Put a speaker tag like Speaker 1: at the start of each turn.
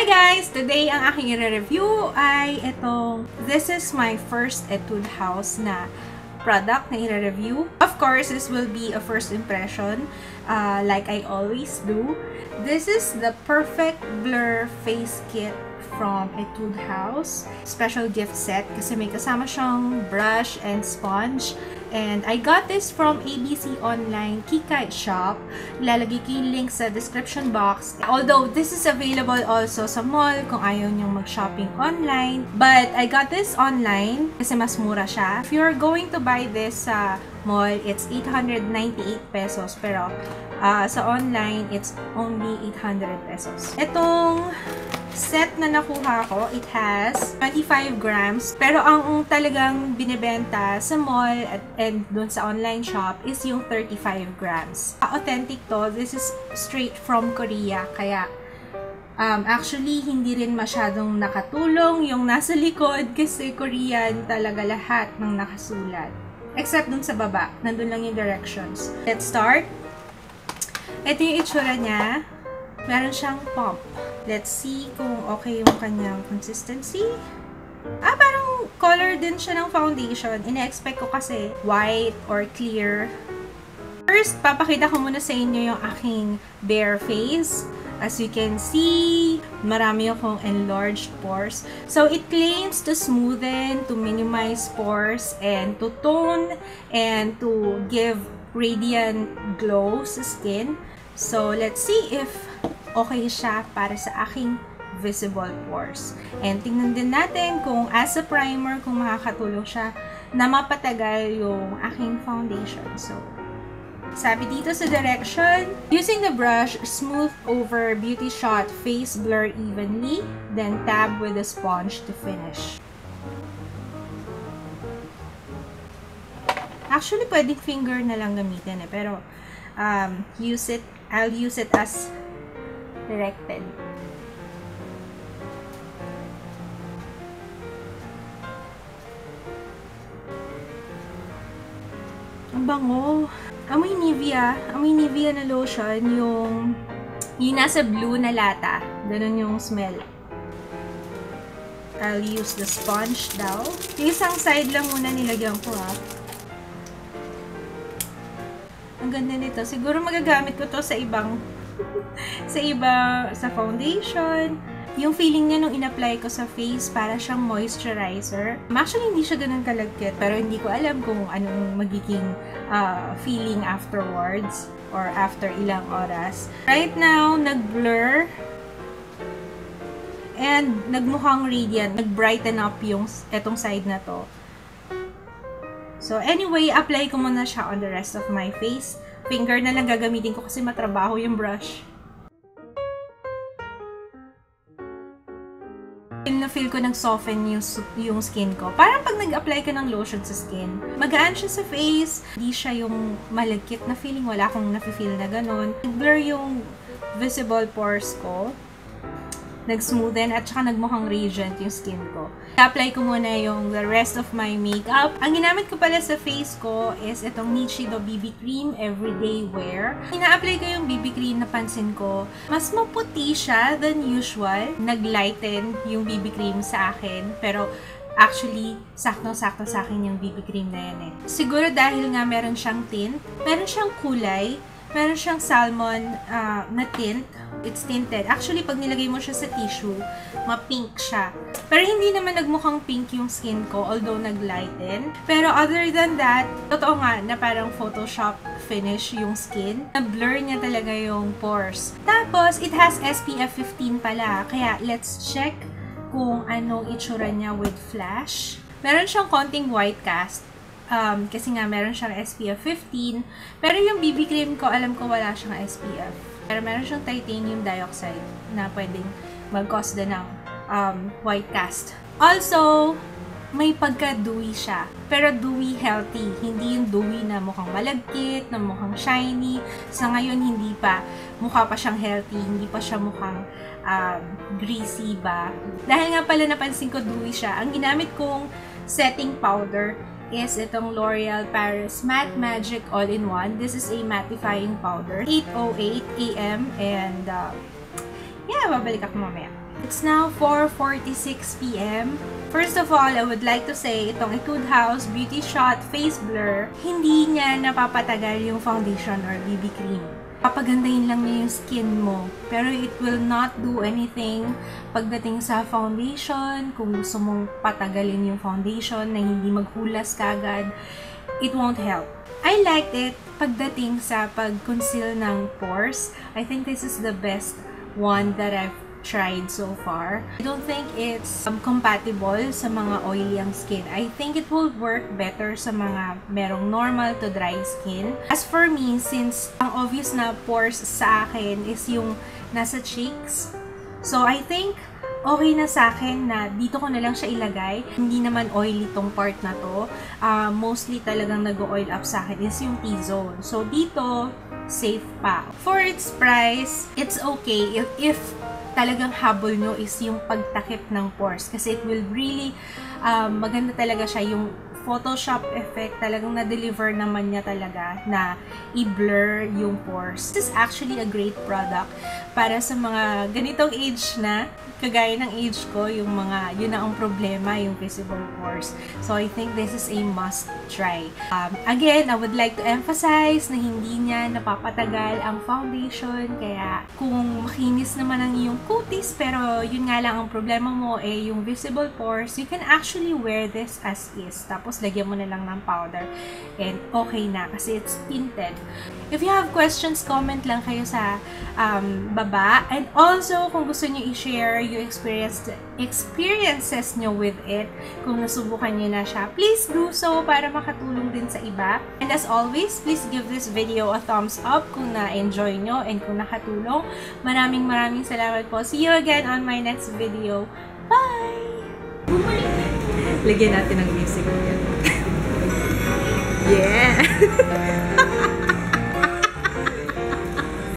Speaker 1: Hi guys! Today, ang aking i-review ay itong this is my first Etude House na product na i-review. Of course, this will be a first impression like I always do. This is the Perfect Blur Face Kit from Etude House. Special gift set kasi may kasama siyang brush and sponge. And I got this from ABC Online Kikay Shop. Lalagay ko yung link sa description box. Although, this is available also sa mall kung ayaw niyong mag-shopping online. But I got this online kasi mas mura siya. If you're going to buy this sa mall, it's 898 pesos. Pero sa online, it's only 800 pesos. Itong set na nakuha ko, it has 25 grams. Pero ang talagang binibenta sa mall and dun sa online shop is yung 35 grams. Authentic to. This is straight from Korea. Kaya, actually, hindi rin masyadong nakatulong yung nasa likod kasi Korean talaga lahat ng nakasulat. Except dun sa baba. Nandun lang yung directions. Let's start. Ito yung itsura niya. Meron siyang pump. Let's see kung okay yung kanyang consistency. Parang color din siya ng foundation. Ina-expect ko kasi white or clear. First, papakita ko muna sa inyo yung aking bare face. As you can see, marami akong enlarged pores. So, it claims to smoothen, to minimize pores, and to tone, and to give radiant glow sa skin. So, let's see if okay siya para sa aking visible pores. And tingnan din natin kung as a primer, kung makakatulong siya na mapatagal yung aking foundation. So, sabi dito sa direction, using the brush, smooth over Beauty Shot face blur evenly, then tab with the sponge to finish. Actually, pwedeng finger na lang gamitin pero I'll use it as directed. Ang bango. Amoy Nivea. Amoy Nivea na lotion. Yung nasa blue na lata. Ganun yung smell. I'll use the sponge daw. Yung isang side lang muna nilagyan ko Ang ganda nito. Siguro magagamit ko to sa ibang sa foundation. Yung feeling niya nung in-apply ko sa face, para siyang moisturizer. Actually, hindi siya ganun kalagkit, pero hindi ko alam kung anong magiging feeling afterwards or after ilang oras. Right now, nag-blur and nagmukhang radiant. Nag-brighten up yung etong side na to. So, anyway, apply ko muna siya on the rest of my face. Finger na lang gagamitin ko kasi matrabaho yung brush. Feel ko nag-soften yung skin ko. Parang pag nag-apply ka ng lotion sa skin, magaan siya sa face. Hindi siya yung malagkit na feeling. Wala akong nafe-feel na ganun. Blur yung visible pores ko. Nag-smoothen at saka nagmukhang radiant yung skin ko. I-apply ko muna yung the rest of my makeup. Ang ginamit ko pala sa face ko is itong Nichido BB Cream Everyday Wear. Ina-apply ko yung BB Cream, napansin ko, mas maputi siya than usual. Nag-lighten yung BB Cream sa akin. Pero actually, sakto-sakto sa akin yung BB Cream na yan Siguro dahil nga meron siyang tint, meron siyang kulay, meron siyang salmon na tint. It's tinted. Actually, pag nilagay mo siya sa tissue, ma-pink siya. Pero hindi naman nagmukhang pink yung skin ko, although nag-lighten. Pero other than that, totoo nga na parang Photoshop finish yung skin. Na-blur niya talaga yung pores. Tapos, it has SPF 15 pala. Kaya, let's check kung anong itsura niya with flash. Meron siyang konting white cast. Kasi nga, meron siyang SPF 15. Pero yung BB cream ko, alam ko wala siyang SPF. Pero meron siyang titanium dioxide na pwedeng mag-cause din ng white cast. Also, may pagka-dewy siya. Pero dewy healthy. Hindi yung dewy na mukhang malagkit, na mukhang shiny. Sa ngayon, hindi pa. Mukha pa siyang healthy. Hindi pa siya mukhang greasy ba. Dahil nga pala napansin ko dewy siya, ang ginamit kong setting powder is itong L'Oreal Paris Matte Magic All-in-One. This is a mattifying powder. 8:08 AM and yeah, babalik ako mamaya. It's now 4:46 p.m. First of all, I would like to say, itong Etude House Beauty Shot Face Blur, hindi niya napapatagal yung foundation or BB cream. Papagandahin lang niya yung skin mo. Pero it will not do anything pagdating sa foundation. Kung gusto mong patagalin yung foundation na hindi maghulas kagad, it won't help. I liked it pagdating sa pag-conceal ng pores. I think this is the best one that I've tried so far. I don't think it's compatible sa mga oily ang skin. I think it will work better sa mga merong normal to dry skin. As for me, since ang obvious na pores sa akin is yung nasa cheeks, so I think okay na sa akin na dito ko na lang siya ilagay. Hindi naman oily tong part na to. Mostly talagang nag-oil up sa akin is yung T-zone. So dito, safe pa. For its price, it's okay if talagang habol nyo is yung pagtakip ng pores. Kasi it will really, maganda talaga siya. Yung Photoshop effect, talagang na-deliver naman niya talaga na i-blur yung pores. This is actually a great product para sa mga ganitong age na, kagaya ng age ko, yung mga, yun na ang problema, yung visible pores. So, I think this is a must try. Again, I would like to emphasize na hindi niya napapatagal ang foundation, kaya kung makinis naman ang iyong cutis, pero yun nga lang ang problema mo eh yung visible pores, you can actually wear this as is. Tapos, lagyan mo na lang ng powder and okay na kasi it's tinted. If you have questions, comment lang kayo sa baba. And also, kung gusto niyo i-share yung experiences nyo with it, kung nasubukan nyo na siya, please do so para makatulong din sa iba. And as always, please give this video a thumbs up kung na-enjoy nyo and kung nakatulong. Maraming salamat po. See you again on my next video. Bye! Lagyan natin ng music. Yeah!